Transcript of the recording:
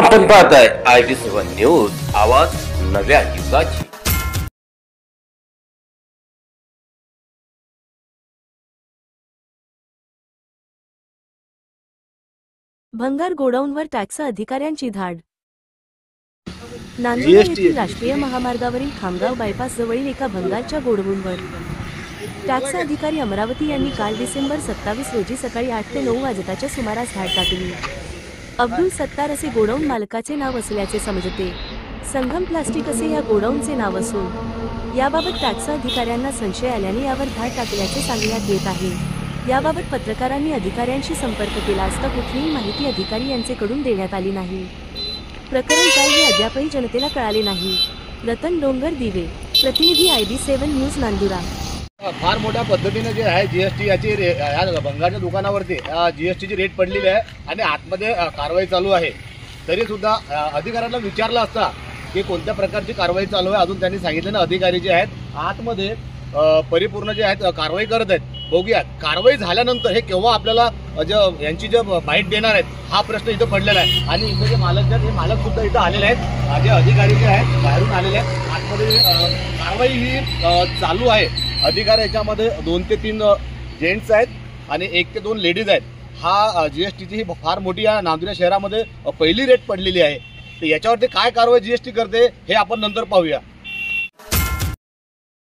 आपण पाहताय IB7 news, आवाज नव्या युगाची। भंगार गोडाऊनवर टॅक्स अधिकाऱ्यांची धाड। नांदुरा येथील राष्ट्रीय महामार्गावरील खामगाव बायपास जवळील एका भंगारच्या गोडाऊनवर टॅक्स अधिकारी अमरावती यांनी काल डिसेंबर 27 रोजी सकाळी 8 ते 9 वाजताच्या सुमारास धाड टाकली। अब्दुल सत्तार असे गोडाऊन मालकाचे नाव असल्याचे समजते। संगम प्लास्टिक असे या गोडाऊनचे नाव असून याबाबत टॅक्स अधिकाऱ्यांना संशय आल्याने यावर धाड टाकल्याचे सांगण्यात येत आहे। याबाबत पत्रकारांनी अधिकाऱ्यांशी संपर्क केला असता कुठलीही माहिती अधिकारी यांच्याकडून देण्यात आली नाही। प्रकरण काय हे अद्यापही जनतेला कळाले नाही। रतन डोंगर दिवे, प्रतिनिधी IB7 न्यूज, नांदुरा। फार मोठ्या पद्धतीने जे आहे जीएसटी याची भंगारच्या दुकानावरती जीएसटीची रेट पडलेली आहे आणि आतमध्ये कारवाई चालू आहे। तरी सुद्धा अधिकाऱ्यांना विचारलं असता की कोणत्या प्रकारची कारवाई चालू आहे, अजून त्यांनी सांगितलं ना अधिकारी जे आहेत आतमध्ये परिपूर्ण जे आहेत कारवाई करत आहेत। बघूया कारवाई झाल्यानंतर हे केव्हा आपल्याला यांची जे बाईट देणार आहेत हा प्रश्न इथं पडलेला आहे। आणि इथं जे मालक आहेत हे मालक सुद्धा इथं आलेले आहेत, जे अधिकारी जे आहेत बाहेरून आलेले आहेत। आतमध्ये कारवाई ही चालू आहे। अधिकारी याच्यामध्ये 2 ते 3 जेंट्स आहेत आणि 1 ते 2 लेडीज आहेत। हा जीएसटीची ही फार मोठी या नांदुरा शहरामध्ये पहिली रेट पडलेली आहे। तर याच्यावरती काय कारवाई जीएसटी करते हे आपण नंतर पाहूया।